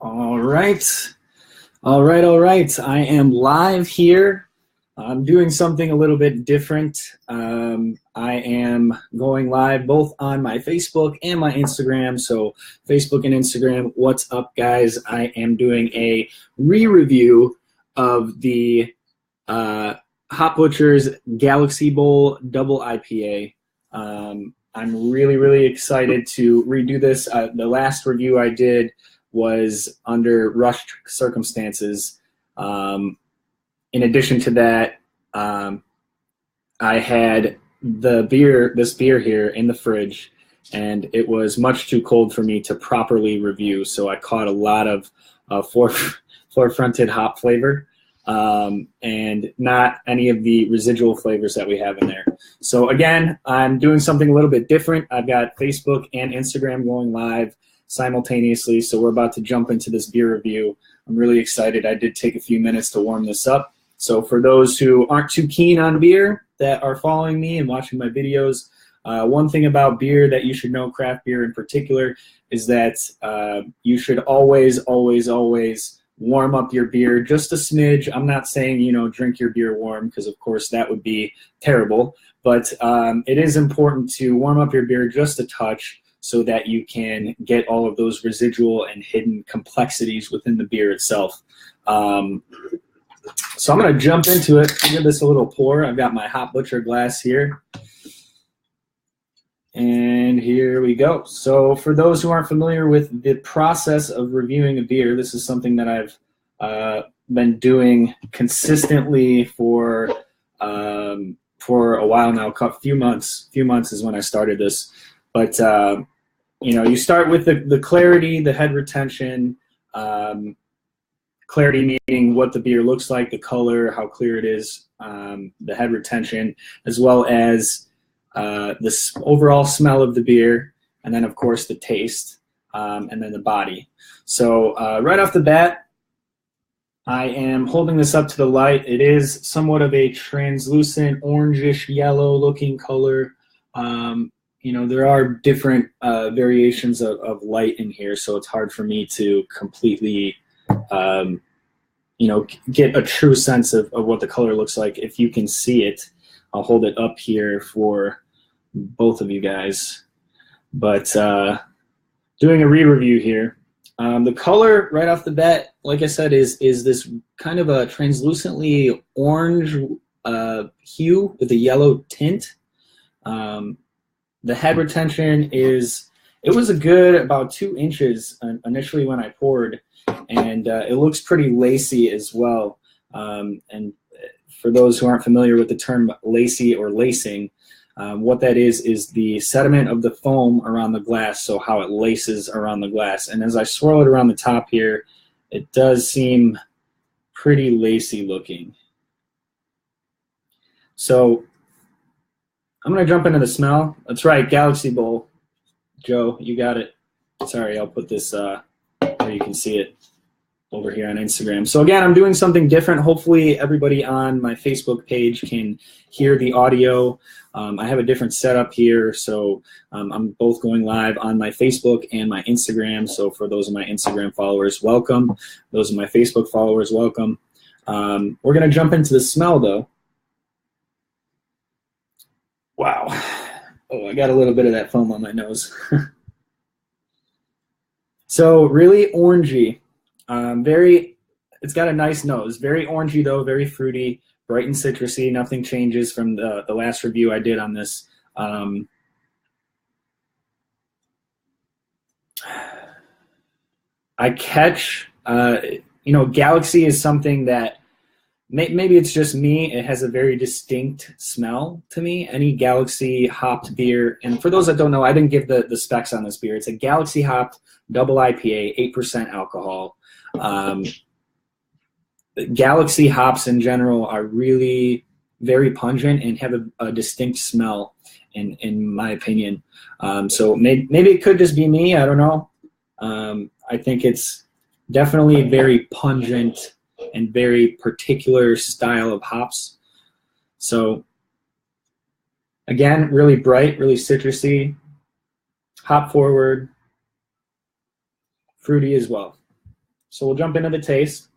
All right. All right. All right. I am live here. I'm doing something a little bit different. I am going live both on my Facebook and my Instagram. So Facebook and Instagram, what's up, guys? I am doing a re-review of the Hop Butcher's Galaxy Bowl Double IPA. I'm really, really excited to redo this. The last review I did was under rushed circumstances. In addition to that, I had this beer here in the fridge, and it was much too cold for me to properly review. So I caught a lot of four-fronted hop flavor, and not any of the residual flavors that we have in there. So again, I'm doing something a little bit different. I've got Facebook and Instagram going live simultaneously, so we're about to jump into this beer review. I'm really excited. I did take a few minutes to warm this up. So for those who aren't too keen on beer that are following me and watching my videos, one thing about beer that you should know, craft beer in particular, is that you should always, always, always warm up your beer just a smidge. I'm not saying, drink your beer warm, because of course that would be terrible, but it is important to warm up your beer just a touch so that you can get all of those residual and hidden complexities within the beer itself. So I'm going to jump into it, give this a little pour. I've got my Hop Butcher glass here. And here we go. So for those who aren't familiar with the process of reviewing a beer, this is something that I've been doing consistently for a while now, a few months. Few months is when I started this. But, you start with the clarity, the head retention, clarity meaning what the beer looks like, the color, how clear it is, the head retention, as well as the overall smell of the beer, and then of course the taste, and then the body. So right off the bat, I am holding this up to the light. It is somewhat of a translucent orangish yellow looking color. There are different variations of light in here, so it's hard for me to completely get a true sense of what the color looks like. If you can see it, I'll hold it up here for both of you guys. But doing a re-review here. The color right off the bat, like I said, is this kind of a translucently orange hue with a yellow tint. The head retention it was a good about 2 inches initially when I poured, and it looks pretty lacy as well. And for those who aren't familiar with the term lacy or lacing, what that is the sediment of the foam around the glass, so how it laces around the glass. And as I swirl it around the top here, it does seem pretty lacy looking. So I'm going to jump into the smell. That's right, Galaxy Bowl. Joe, you got it. Sorry, I'll put this where you can see it over here on Instagram. So again, I'm doing something different. Hopefully everybody on my Facebook page can hear the audio. I have a different setup here, so I'm both going live on my Facebook and my Instagram. So for those of my Instagram followers, welcome. Those of my Facebook followers, welcome. We're going to jump into the smell, though. Wow. Oh, I got a little bit of that foam on my nose. So really orangey. It's got a nice nose. Very orangey though, very fruity, bright and citrusy. Nothing changes from the last review I did on this. I catch, Galaxy is something that maybe it's just me. It has a very distinct smell to me. Any Galaxy hopped beer, and for those that don't know, I didn't give the specs on this beer. It's a Galaxy hopped double IPA, 8% alcohol. Galaxy hops in general are really very pungent and have a distinct smell, in my opinion. So maybe it could just be me. I don't know. I think it's definitely very pungent and very particular style of hops. So again, really bright, really citrusy, hop forward, fruity as well. So we'll jump into the taste.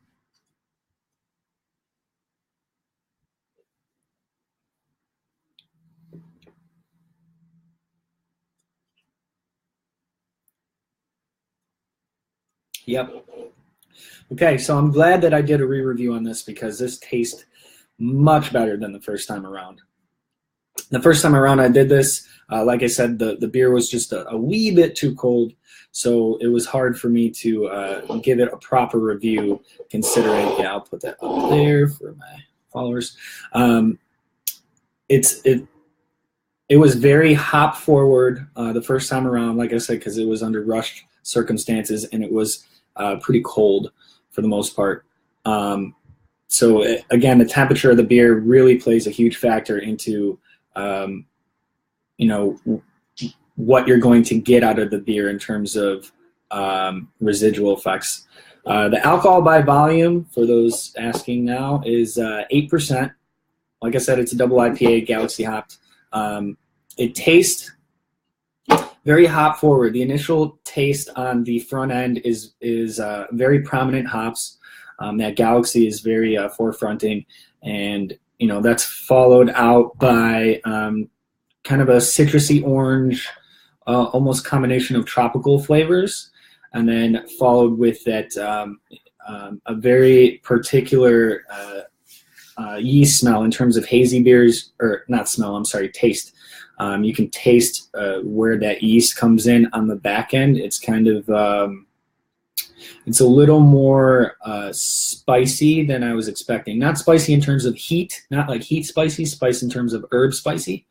Yep. Okay, so I'm glad that I did a re-review on this because this tastes much better than the first time around. The first time around I did this, like I said, the beer was just a wee bit too cold, so it was hard for me to give it a proper review considering, yeah, I'll put that up there for my followers. It was very hop forward the first time around, like I said, because it was under rushed circumstances and it was pretty cold for the most part. So again, the temperature of the beer really plays a huge factor into what you're going to get out of the beer in terms of residual effects. The alcohol by volume, for those asking now, is 8%. Like I said, it's a double IPA, Galaxy hopped. It tastes very hop forward. The initial taste on the front end is very prominent hops. That Galaxy is very forefronting, and that's followed out by kind of a citrusy orange, almost combination of tropical flavors, and then followed with that a very particular yeast smell in terms of hazy beers, or not smell, I'm sorry, taste. You can taste where that yeast comes in on the back end. It's kind of, it's a little more spicy than I was expecting. Not spicy in terms of heat, not like heat spicy, spice in terms of herb spicy.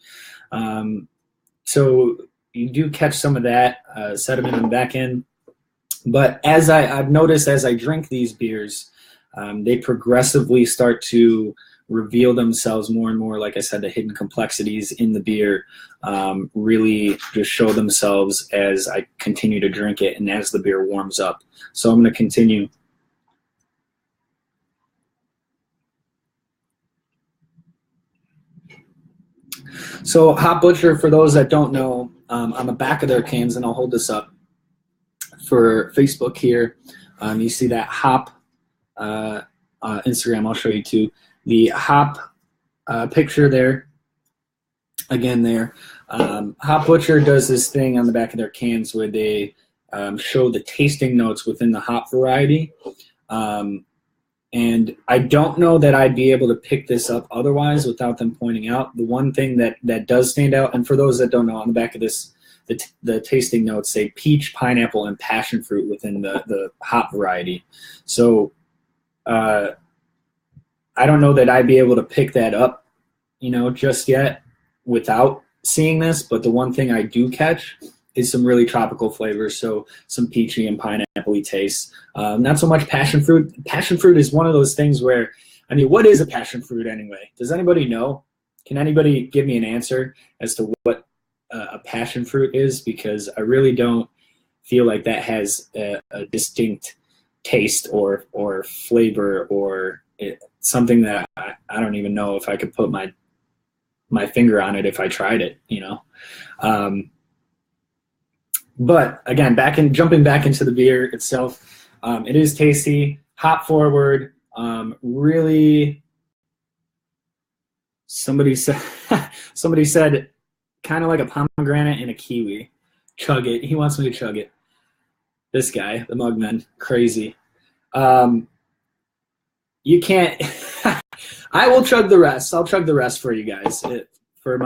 So you do catch some of that sediment on the back end. But as I've noticed as I drink these beers, they progressively start to reveal themselves more and more. Like I said, the hidden complexities in the beer really just show themselves as I continue to drink it and as the beer warms up. So I'm going to continue. So Hop Butcher, for those that don't know, on the back of their cans, and I'll hold this up for Facebook here, you see that hop Instagram, I'll show you too. The hop picture there, again there. Hop Butcher does this thing on the back of their cans where they show the tasting notes within the hop variety. And I don't know that I'd be able to pick this up otherwise without them pointing out. The one thing that does stand out, and for those that don't know, on the back of this, the tasting notes say peach, pineapple, and passion fruit within the hop variety. So I don't know that I'd be able to pick that up, just yet without seeing this. But the one thing I do catch is some really tropical flavors, so some peachy and pineapple-y tastes. Not so much passion fruit. Passion fruit is one of those things where, what is a passion fruit anyway? Does anybody know? Can anybody give me an answer as to what a passion fruit is? Because I really don't feel like that has a distinct taste or flavor or something that I don't even know if I could put my finger on it if I tried it, But again, jumping back into the beer itself, it is tasty, hop forward, really. Somebody said kind of like a pomegranate and a kiwi. Chug it. He wants me to chug it. This guy, the Mugman, crazy. You can't. I will chug the rest. I'll chug the rest for you guys. For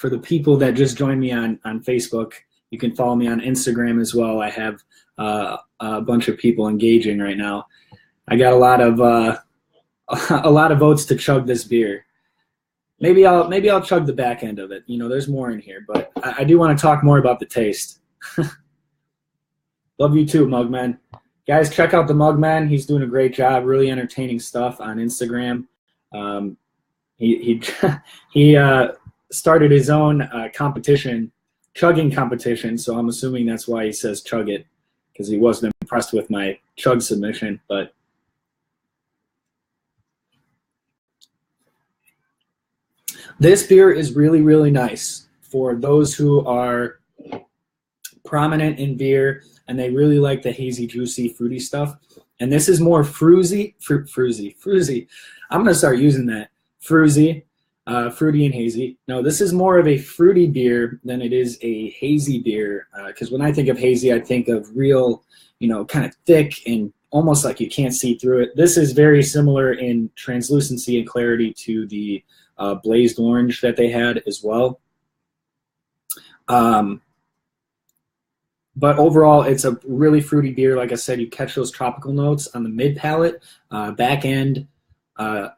the people that just joined me on Facebook. You can follow me on Instagram as well. I have a bunch of people engaging right now. I got a lot of votes to chug this beer. Maybe I'll chug the back end of it. There's more in here, but I do want to talk more about the taste. Love you too, Mugman. Guys, check out the Mugman. He's doing a great job. Really entertaining stuff on Instagram. He started his own chugging competition, so I'm assuming that's why he says chug it, because he wasn't impressed with my chug submission. But this beer is really, really nice for those who are prominent in beer and they really like the hazy, juicy, fruity stuff. And this is more fruity. I'm going to start using that. Fruity and hazy. No, this is more of a fruity beer than it is a hazy beer. Because when I think of hazy, I think of real, kind of thick and almost like you can't see through it. This is very similar in translucency and clarity to the blazed orange that they had as well. But overall, it's a really fruity beer. Like I said, you catch those tropical notes on the mid palate, back end.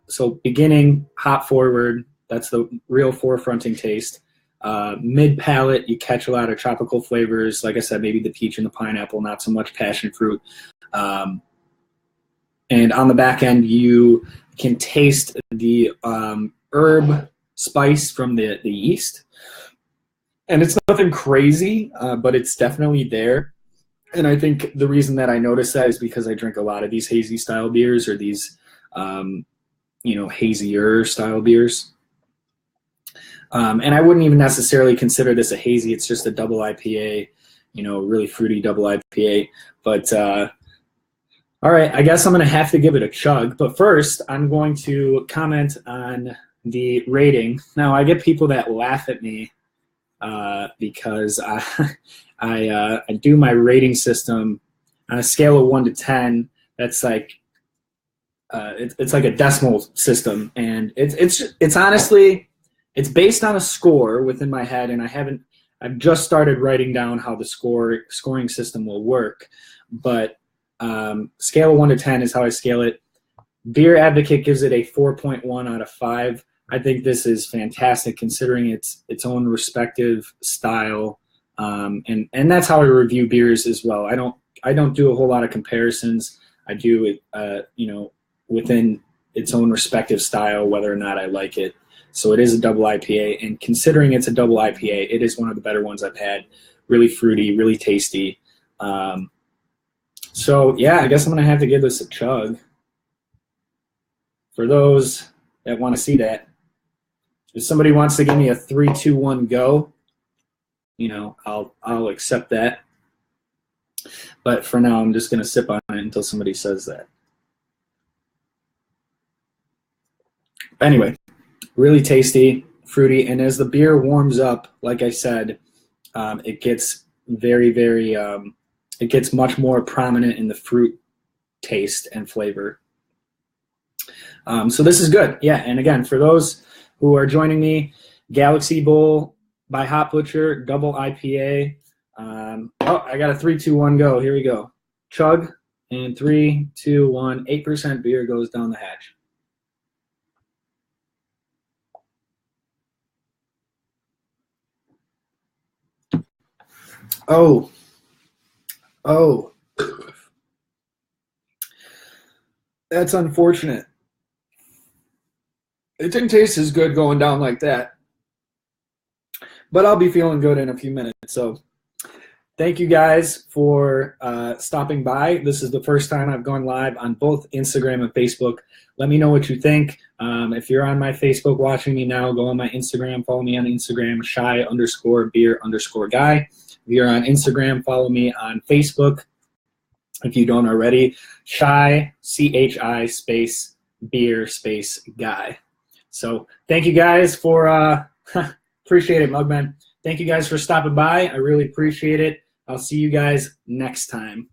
So beginning, hop forward, that's the real forefronting taste. Mid palate, you catch a lot of tropical flavors. Like I said, maybe the peach and the pineapple, not so much passion fruit. And on the back end, you can taste the herb spice from the yeast. And it's nothing crazy, but it's definitely there. And I think the reason that I notice that is because I drink a lot of these hazy style beers or these, hazier style beers. And I wouldn't even necessarily consider this a hazy. It's just a double IPA, really fruity double IPA. But all right, I guess I'm going to have to give it a chug. But first, I'm going to comment on the rating. Now, I get people that laugh at me because I do my rating system on a scale of 1 to 10. That's like it's like a decimal system, and it's honestly it's based on a score within my head, and I've just started writing down how the scoring system will work, but scale of 1 to 10 is how I scale it. Beer Advocate gives it a 4.1 out of 5. I think this is fantastic considering its own respective style, and that's how I review beers as well. I don't do a whole lot of comparisons. I do it, within its own respective style, whether or not I like it. So it is a double IPA, and considering it's a double IPA, it is one of the better ones I've had. Really fruity, really tasty. So yeah, I guess I'm gonna have to give this a chug. For those that want to see that. If somebody wants to give me a 3, 2, 1, go, I'll accept that. But for now, I'm just going to sip on it until somebody says that. Anyway, really tasty, fruity, and as the beer warms up, like I said, it gets very, very, it gets much more prominent in the fruit taste and flavor. So this is good. Yeah, and again, for those who are joining me, Galaxy Bowl by Hop Butcher, double IPA. I got a 3, 2, 1, go. Here we go. Chug, and 3, 2, 1, 8% beer goes down the hatch. Oh. That's unfortunate. It didn't taste as good going down like that. But I'll be feeling good in a few minutes. So thank you guys for stopping by. This is the first time I've gone live on both Instagram and Facebook. Let me know what you think. If you're on my Facebook watching me now, go on my Instagram. Follow me on Instagram, shy_beer_guy. If you're on Instagram, follow me on Facebook. If you don't already, shy, CHI space beer space guy. So thank you guys for, appreciate it, Mugman. Thank you guys for stopping by. I really appreciate it. I'll see you guys next time.